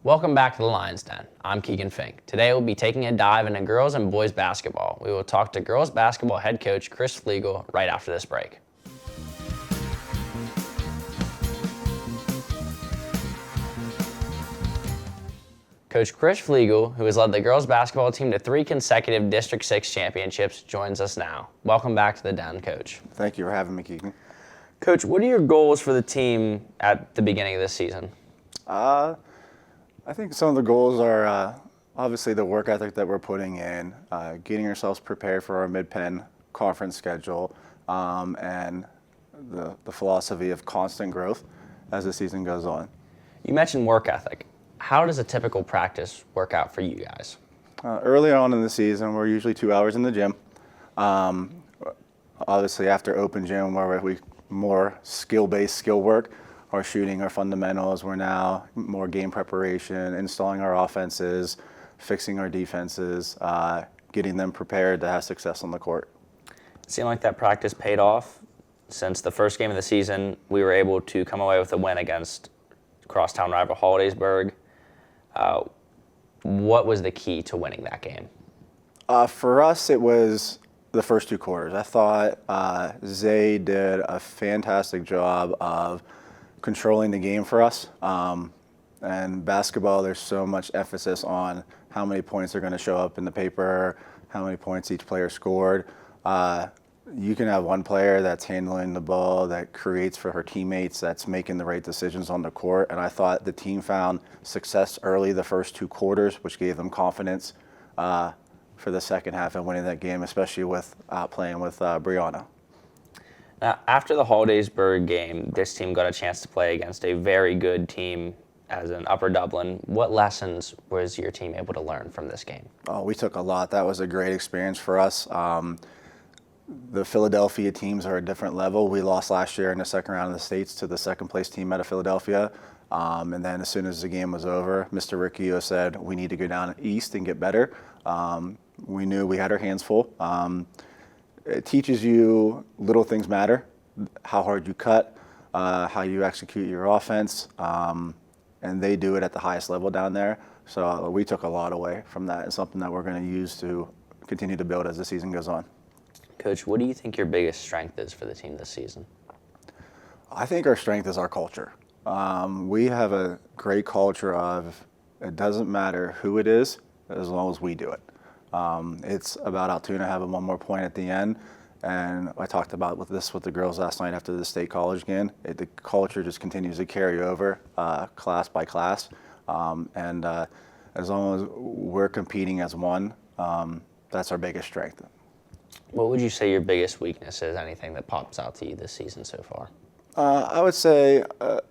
Welcome back to the Lions Den. I'm Keegan Fink. Today we'll be taking a dive into girls and boys basketball. We will talk to girls basketball head coach Chris Fleegle right after this break. Coach Chris Fleegle, who has led the girls basketball team to 3 consecutive District 6 championships, joins us now. Welcome back to the Den, Coach. Thank you for having me, Keegan. Coach, what are your goals for the team at the beginning of this season? I think some of the goals are obviously the work ethic that we're putting in, getting ourselves prepared for our mid-pen conference schedule, and the philosophy of constant growth as the season goes on. You mentioned work ethic. How does a typical practice work out for you guys? Early on in the season, we're usually 2 hours in the gym. Obviously, after open gym, where we more skill-based skill work, our shooting, our fundamentals. We're now more game preparation, installing our offenses, fixing our defenses, getting them prepared to have success on the court. It seemed like that practice paid off. Since the first game of the season, we were able to come away with a win against crosstown rival Hollidaysburg. What was the key to winning that game? For us, it was the first 2 quarters. I thought Zay did a fantastic job of controlling the game for us. And basketball, there's so much emphasis on how many points are going to show up in the paper, how many points each player scored. You can have one player that's handling the ball, that creates for her teammates, that's making the right decisions on the court. And I thought the team found success early the first 2 quarters, which gave them confidence for the second half and winning that game, especially with playing with Brianna. Now, after the Hollidaysburg game, this team got a chance to play against a very good team as in Upper Dublin. What lessons was your team able to learn from this game? Oh, we took a lot. That was a great experience for us. The Philadelphia teams are a different level. We lost last year in the second round of the States to the second place team out of Philadelphia. And then as soon as the game was over, Mr. Riccio said, we need to go down east and get better. We knew we had our hands full. It teaches you little things matter, how hard you cut, how you execute your offense, and they do it at the highest level down there. So we took a lot away from that and something that we're going to use to continue to build as the season goes on. Coach, what do you think your biggest strength is for the team this season? I think our strength is our culture. We have a great culture of it doesn't matter who it is as long as we do it. It's about Altoona having one more point at the end, and I talked about with the girls last night after the state college game. The culture just continues to carry over class by class, and as long as we're competing as one, that's our biggest strength. What would you say your biggest weakness is? Anything that pops out to you this season so far? I would say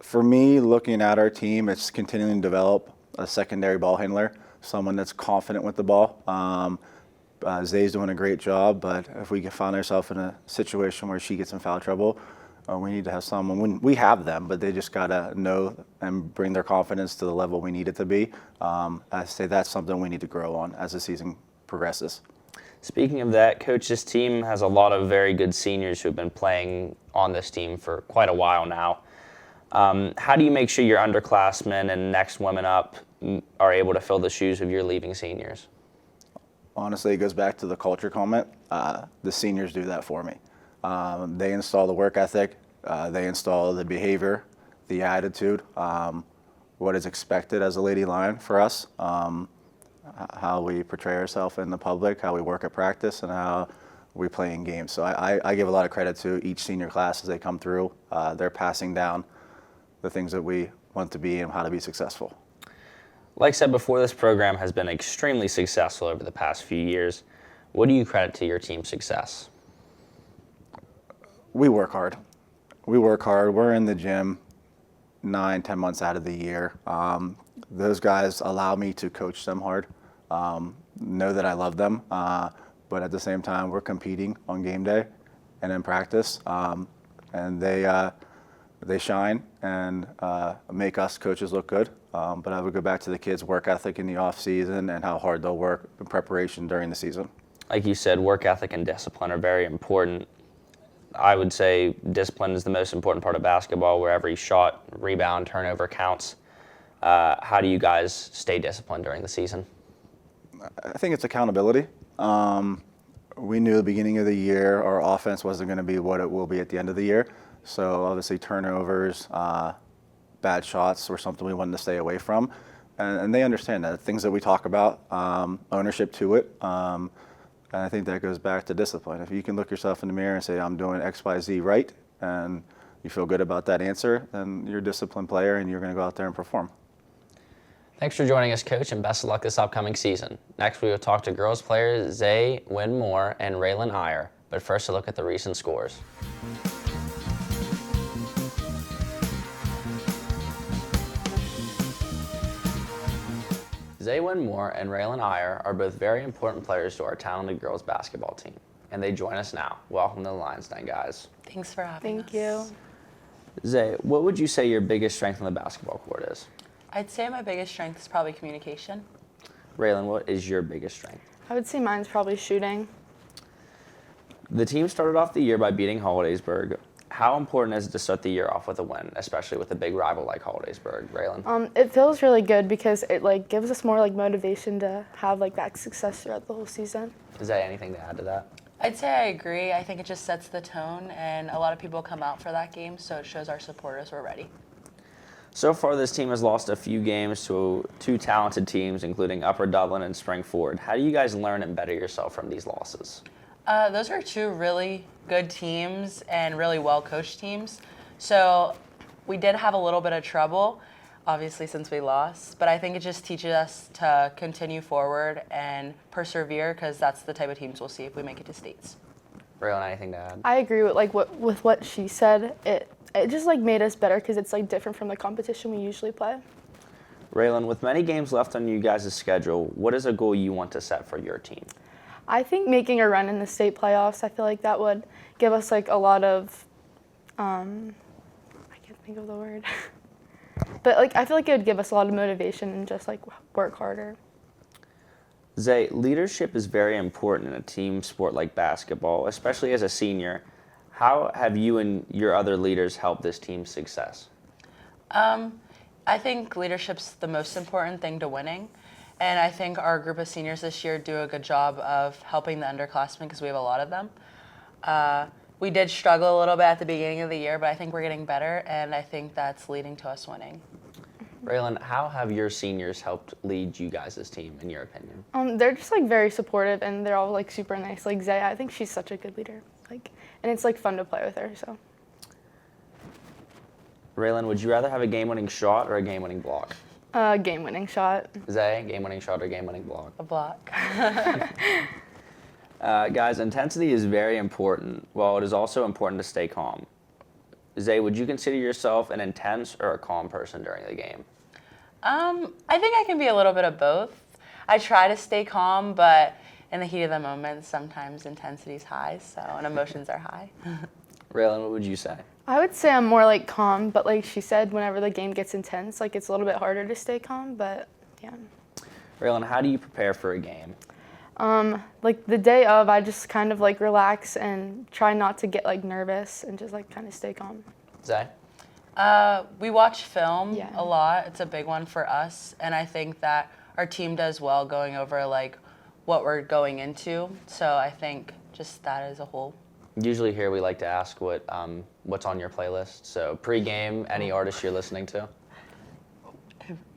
for me, looking at our team, it's continuing to develop a secondary ball handler. Someone that's confident with the ball. Zay's doing a great job, but if we find ourselves in a situation where she gets in foul trouble, we need to have someone. We have them, but they just got to know and bring their confidence to the level we need it to be. I say that's something we need to grow on as the season progresses. Speaking of that, Coach, this team has a lot of very good seniors who have been playing on this team for quite a while now. How do you make sure your underclassmen and next women up are able to fill the shoes of your leaving seniors? Honestly, it goes back to the culture comment. The seniors do that for me. They install the work ethic. They install the behavior, the attitude, what is expected as a Lady Lion for us, how we portray ourselves in the public, how we work at practice, and how we play in games. So I give a lot of credit to each senior class as they come through. They're passing down the things that we want to be and how to be successful. Like I said before, this program has been extremely successful over the past few years. What do you credit to your team's success? We work hard. We're in the gym 9-10 months out of the year. Those guys allow me to coach them hard, know that I love them, but at the same time, we're competing on game day and in practice, and they shine and make us coaches look good. But I would go back to the kids' work ethic in the off season and how hard they'll work in preparation during the season. Like you said, work ethic and discipline are very important. I would say discipline is the most important part of basketball, where every shot, rebound, turnover counts. How do you guys stay disciplined during the season? I think it's accountability. We knew at the beginning of the year our offense wasn't going to be what it will be at the end of the year. So obviously turnovers, bad shots were something we wanted to stay away from. And they understand that. Things that we talk about, ownership to it. And I think that goes back to discipline. If you can look yourself in the mirror and say, I'm doing X, Y, Z right, and you feel good about that answer, then you're a disciplined player and you're going to go out there and perform. Thanks for joining us, Coach, and best of luck this upcoming season. Next, we will talk to girls players Nguyen-Moore and Raylin Eyer. But first, a look at the recent scores. Nguyen-Moore and Raylin Eyer are both very important players to our talented girls basketball team, and they join us now. Welcome to the Lions Den, guys. Thanks for having us. Thank you. Zay, what would you say your biggest strength on the basketball court is? I'd say my biggest strength is probably communication. Raylin, what is your biggest strength? I would say mine's probably shooting. The team started off the year by beating Hollidaysburg. How important is it to start the year off with a win, especially with a big rival like Hollidaysburg? Raylin? It feels really good because it gives us more motivation to have that success throughout the whole season. Zay, anything to add to that? I'd say I agree. I think it just sets the tone, and a lot of people come out for that game, so it shows our supporters we're ready. So far, this team has lost a few games to two talented teams, including Upper Dublin and Springford. How do you guys learn and better yourself from these losses? Those are two really good teams and really well-coached teams. So we did have a little bit of trouble, obviously, since we lost. But I think it just teaches us to continue forward and persevere, because that's the type of teams we'll see if we make it to states. Raylin, anything to add? I agree with what she said. It just made us better because it's different from the competition we usually play. Raylin, with many games left on you guys' schedule, what is a goal you want to set for your team? I think making a run in the state playoffs, I feel like that would give us a lot of, I can't think of the word. But I feel like it would give us a lot of motivation and just work harder. Zay, leadership is very important in a team sport like basketball, especially as a senior. How have you and your other leaders helped this team's success? I think leadership's the most important thing to winning. And I think our group of seniors this year do a good job of helping the underclassmen, because we have a lot of them. We did struggle a little bit at the beginning of the year, but I think we're getting better, and I think that's leading to us winning. Raylin, how have your seniors helped lead you guys' team, in your opinion? They're just very supportive, and they're all super nice. Zay, I think she's such a good leader. And it's fun to play with her. So. Raylin, would you rather have a game-winning shot or a game-winning block? Game-winning shot. Zay, game-winning shot or game-winning block? A block. Guys, intensity is very important. Well, it is also important to stay calm. Zay, would you consider yourself an intense or a calm person during the game? I think I can be a little bit of both. I try to stay calm, but in the heat of the moment, sometimes intensity's high, and emotions are high. Raylin, what would you say? I would say I'm more calm, but she said, whenever the game gets intense, it's a little bit harder to stay calm, but yeah. Raylin, how do you prepare for a game? The day of, I just kind of relax and try not to get nervous and just kind of stay calm. Zay? We watch film Yeah. a lot. It's a big one for us, and I think that our team does well going over what we're going into. So I think just that as a whole. Usually here we like to ask what's on your playlist. So pre-game, any artist you're listening to?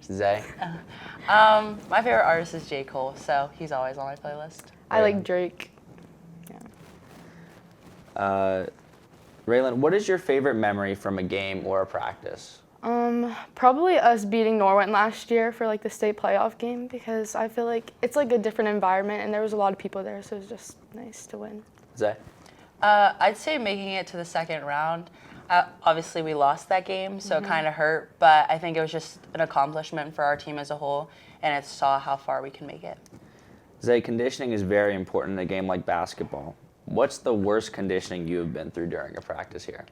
Zay? My favorite artist is J. Cole, so he's always on my playlist. I like Drake. Yeah. Raylin, what is your favorite memory from a game or a practice? Probably us beating Norwent last year for the state playoff game, because I feel it's a different environment and there was a lot of people there, so it was just nice to win. Zay? I'd say making it to the second round. Obviously, we lost that game, so it kind of hurt, but I think it was just an accomplishment for our team as a whole, and it saw how far we can make it. Zay, conditioning is very important in a game like basketball. What's the worst conditioning you have been through during a practice here?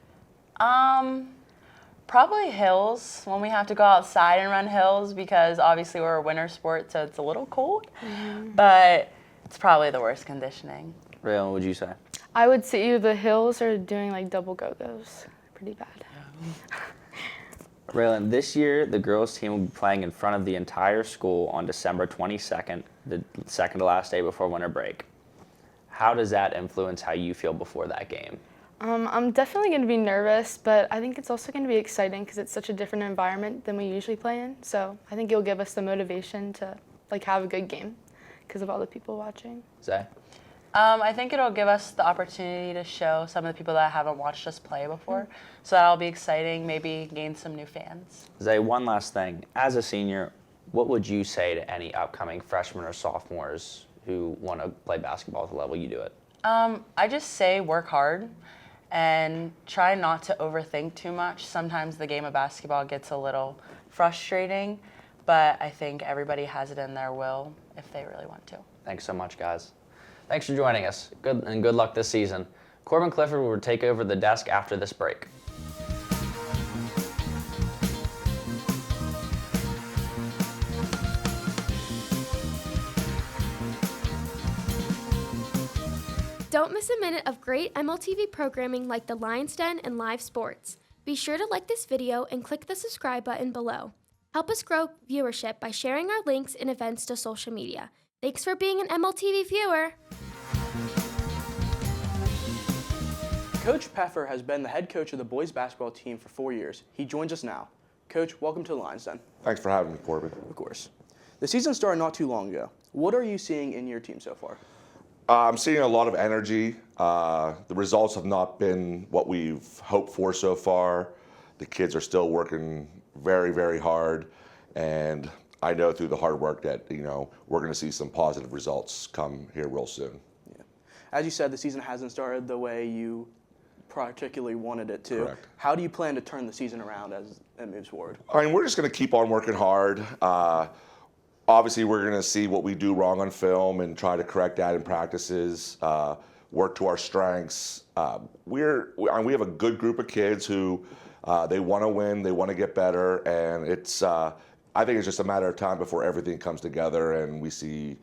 Probably hills, when we have to go outside and run hills, because obviously we're a winter sport, so it's a little cold, but it's probably the worst conditioning. Raylin, what would you say? I would say either the hills or doing double go-go's. Pretty bad. Raylin, this year the girls team will be playing in front of the entire school on December 22nd, the second to last day before winter break. How does that influence how you feel before that game? I'm definitely going to be nervous, but I think it's also going to be exciting because it's such a different environment than we usually play in. So I think it'll give us the motivation to have a good game because of all the people watching. Zay? I think it'll give us the opportunity to show some of the people that haven't watched us play before. So that'll be exciting, maybe gain some new fans. Zay, one last thing. As a senior, what would you say to any upcoming freshmen or sophomores who want to play basketball at the level you do it? I just say work hard and try not to overthink too much. Sometimes the game of basketball gets a little frustrating, but I think everybody has it in their will if they really want to. Thanks so much, guys. Thanks for joining us. Good luck this season. Korbyn Clifford will take over the desk after this break. Don't miss a minute of great MLTV programming like The Lion's Den and live sports. Be sure to like this video and click the subscribe button below. Help us grow viewership by sharing our links and events to social media. Thanks for being an MLTV viewer. Coach Pfeffer has been the head coach of the boys basketball team for 4 years. He joins us now. Coach, welcome to the Lion's Den. Thanks for having me, Korbyn. Of course. The season started not too long ago. What are you seeing in your team so far? I'm seeing a lot of energy. The results have not been what we've hoped for so far. The kids are still working very, very hard, and I know through the hard work that we're going to see some positive results come here real soon. Yeah. As you said, the season hasn't started the way you particularly wanted it to. Correct. How do you plan to turn the season around as it moves forward? I mean, we're just going to keep on working hard. Obviously, we're going to see what we do wrong on film and try to correct that in practices, work to our strengths. We have a good group of kids who they want to win, they want to get better, and I think it's just a matter of time before everything comes together and we see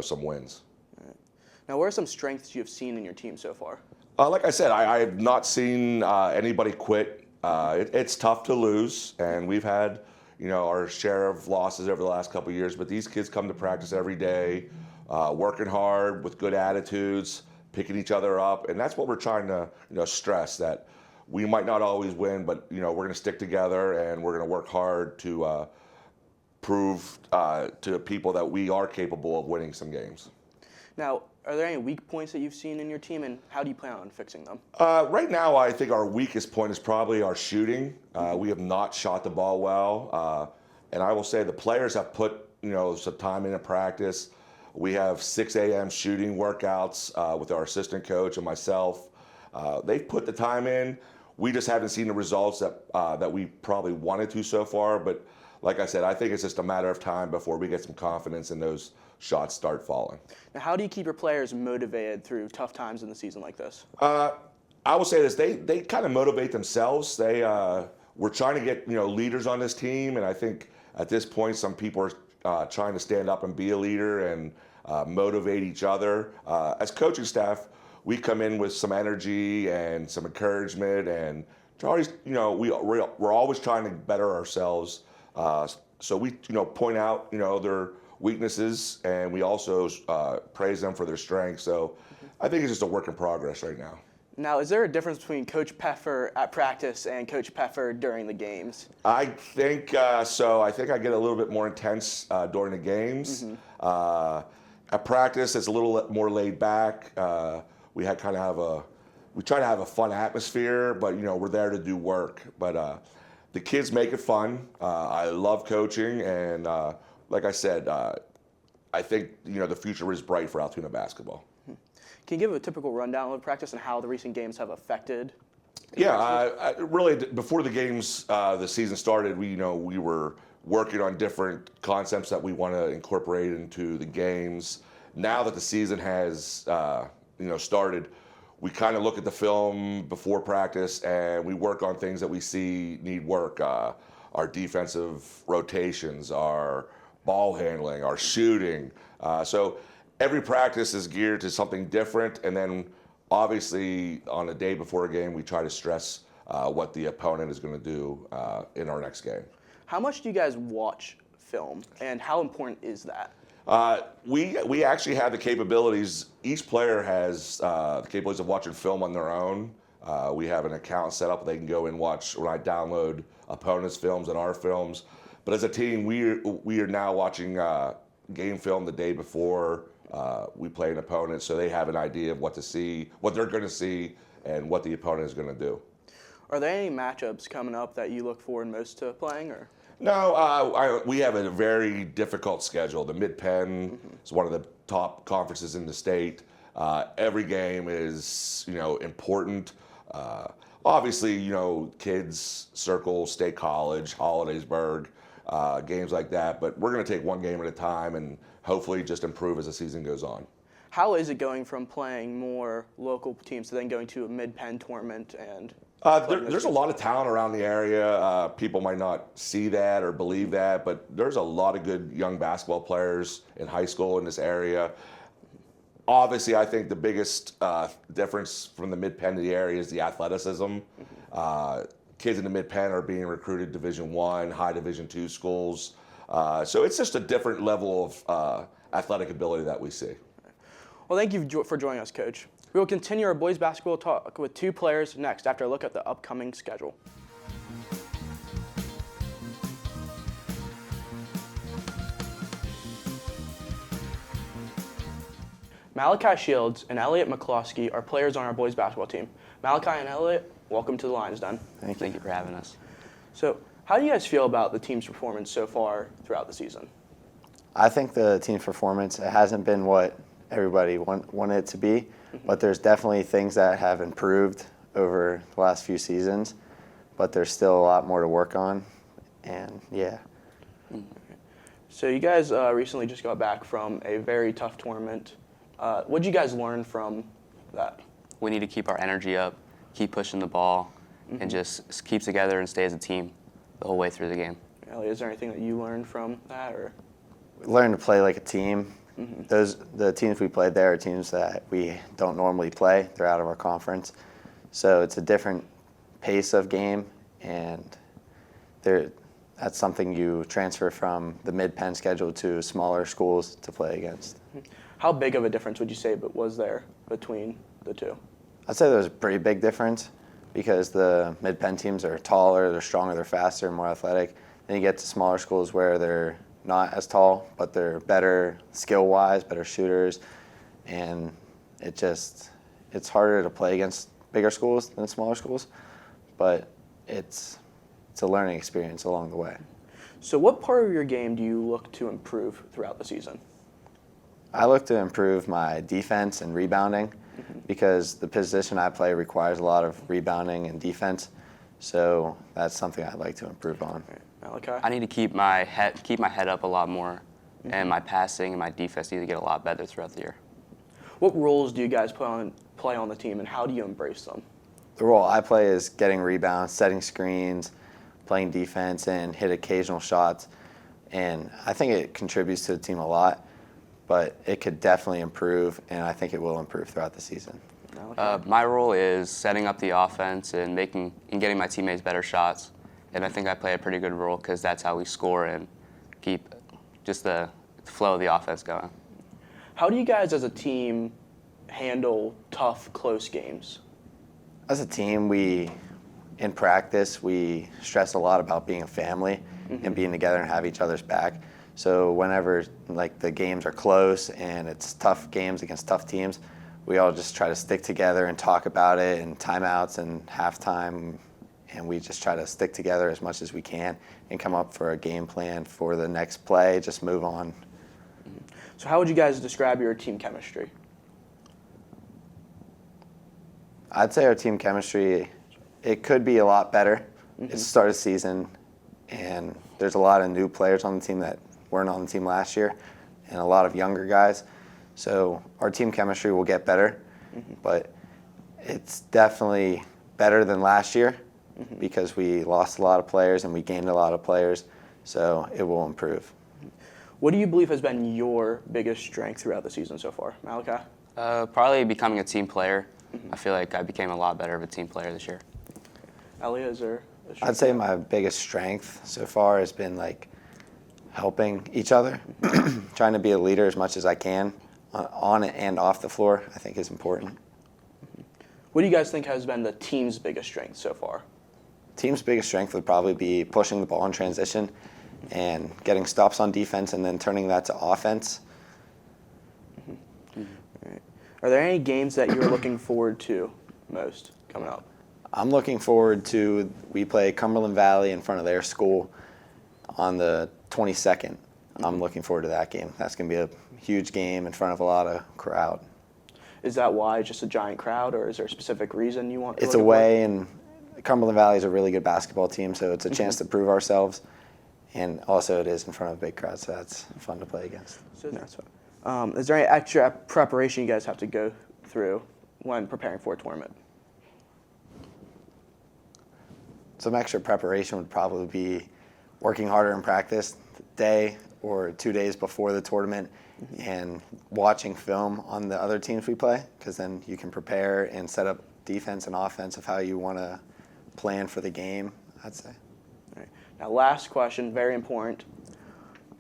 some wins. Right. Now, what are some strengths you have seen in your team so far? Like I said, I have not seen anybody quit. It's tough to lose, and we've had our share of losses over the last couple of years, but these kids come to practice every day, working hard with good attitudes, picking each other up, and that's what we're trying to stress, that we might not always win, but we're going to stick together and we're going to work hard to prove to people that we are capable of winning some games. Now, are there any weak points that you've seen in your team, and how do you plan on fixing them? Right now, I think our weakest point is probably our shooting. We have not shot the ball well, and I will say the players have put some time into practice. We have 6 a.m. shooting workouts with our assistant coach and myself. They've put the time in. We just haven't seen the results that we probably wanted to so far. But like I said, I think it's just a matter of time before we get some confidence and those shots start falling. Now, how do you keep your players motivated through tough times in the season like this? I will say this: they kind of motivate themselves. We're trying to get leaders on this team, and I think at this point some people are trying to stand up and be a leader and motivate each other. As coaching staff, we come in with some energy and some encouragement, and always, we're always trying to better ourselves. So we point out their weaknesses, and we also praise them for their strengths. So I think it's just a work in progress right now. Now, is there a difference between Coach Pfeffer at practice and Coach Pfeffer during the games? I think so. I think I get a little bit more intense during the games. Mm-hmm. At practice, it's a little more laid back. We try to have a fun atmosphere, but we're there to do work. But the kids make it fun. I love coaching, and like I said, I think the future is bright for Altoona basketball. Can you give a typical rundown of practice and how the recent games have affected? Yeah, really, before the games, the season started, we were working on different concepts that we want to incorporate into the games. Now that the season has started, we kind of look at the film before practice and we work on things that we see need work. Our defensive rotations, our ball handling, our shooting. So every practice is geared to something different, and then obviously on the day before a game we try to stress what the opponent is going to do in our next game. How much do you guys watch film, and how important is that? We actually have the capabilities. Each player has the capabilities of watching film on their own. We have an account set up. They can go and watch, when I download opponents' films and our films. But as a team, we are now watching game film the day before we play an opponent, so they have an idea of what to see, what they're going to see, and what the opponent is going to do. Are there any matchups coming up that you look forward most to playing, or? No, we have a very difficult schedule. The Mid-Penn is one of the top conferences in the state. Every game is, important. Obviously, kids, Circle, State College, Hollidaysburg, games like that. But we're going to take one game at a time and hopefully just improve as the season goes on. How is it going from playing more local teams to then going to a Mid-Penn tournament and? There's a lot of talent around the area. People might not see that or believe that, but there's a lot of good young basketball players in high school in this area. Obviously, I think the biggest difference from the Mid-Penn to the area is the athleticism. Kids in the Mid-Penn are being recruited Division I, high Division II schools. So it's just a different level of athletic ability that we see. Well, thank you for joining us, Coach. We will continue our boys basketball talk with two players next after a look at the upcoming schedule. Malikai Shields and Eliott McCloskey are players on our boys basketball team. Malikai and Eliott, welcome to the Lions Den. Thank you for having us. So, how do you guys feel about the team's performance so far throughout the season? I think the team's performance, it hasn't been what everybody wanted it to be, but there's definitely things that have improved over the last few seasons, but there's still a lot more to work on, and yeah. So you guys recently just got back from a very tough tournament. What did you guys learn from that? We need to keep our energy up, keep pushing the ball, and just keep together and stay as a team the whole way through the game. Ellie, is there anything that you learned from that, or? Learn to play like a team. The teams we played there are teams that we don't normally play. They're out of our conference. So it's a different pace of game, and that's something you transfer from the Mid-Penn schedule to smaller schools to play against. How big of a difference would you say was there between the two? I'd say there's a pretty big difference because the Mid-Penn teams are taller, they're stronger, they're faster, more athletic. Then you get to smaller schools where they're not as tall, but they're better skill-wise, better shooters, and it's harder to play against bigger schools than smaller schools, but it's a learning experience along the way. So what part of your game do you look to improve throughout the season? I look to improve my defense and rebounding because the position I play requires a lot of rebounding and defense, so that's something I'd like to improve on. Malikai? I need to keep my head up a lot more, and my passing and my defense need to get a lot better throughout the year. What roles do you guys play on the team, and how do you embrace them? The role I play is getting rebounds, setting screens, playing defense, and hit occasional shots. And I think it contributes to the team a lot, but it could definitely improve, and I think it will improve throughout the season. My role is setting up the offense and getting my teammates better shots. And I think I play a pretty good role because that's how we score and keep just the flow of the offense going. How do you guys as a team handle tough, close games? As a team, in practice, we stress a lot about being a family and being together and have each other's back. So whenever the games are close and it's tough games against tough teams, we all just try to stick together and talk about it in timeouts and halftime. And we just try to stick together as much as we can and come up for a game plan for the next play, just move on. So how would you guys describe your team chemistry? I'd say our team chemistry, it could be a lot better. It's the start of the season, and there's a lot of new players on the team that weren't on the team last year, and a lot of younger guys. So our team chemistry will get better, but it's definitely better than last year. Because we lost a lot of players and we gained a lot of players, so it will improve. What do you believe has been your biggest strength throughout the season so far? Malikai? Probably becoming a team player. I feel like I became a lot better of a team player this year. Eliott, is there a strength? I'd say my biggest strength so far has been like helping each other, trying to be a leader as much as I can on and off the floor, I think is important. What do you guys think has been the team's biggest strength so far? Team's biggest strength would probably be pushing the ball in transition and getting stops on defense and then turning that to offense. Right. Are there any games that you're looking forward to most coming up? I'm looking forward to, we play Cumberland Valley in front of their school on the 22nd. I'm looking forward to that game. That's going to be a huge game in front of a lot of crowd. Is that why, just a giant crowd, or is there a specific reason you want? It's away, and Cumberland Valley is a really good basketball team, so it's a chance to prove ourselves. And also it is in front of a big crowd, so that's fun to play against. So that's fun. Is there any extra preparation you guys have to go through when preparing for a tournament? Some extra preparation would probably be working harder in practice the day or 2 days before the tournament and watching film on the other teams we play, because then you can prepare and set up defense and offense of how you want to plan for the game, I'd say. All right. Now, last question, very important.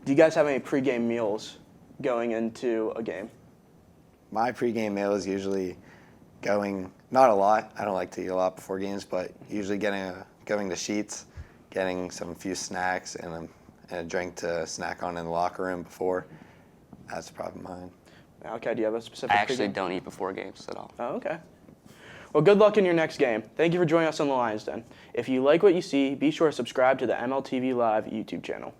Do you guys have any pregame meals going into a game? My pregame meal is usually not a lot. I don't like to eat a lot before games, but usually going to Sheets, getting some few snacks and a drink to snack on in the locker room before. That's probably mine. Okay, do you have a specific I actually pregame? don't eat before games at all. Oh, okay. Well, good luck in your next game. Thank you for joining us on the Lions Den. If you like what you see, be sure to subscribe to the MLTV Live YouTube channel.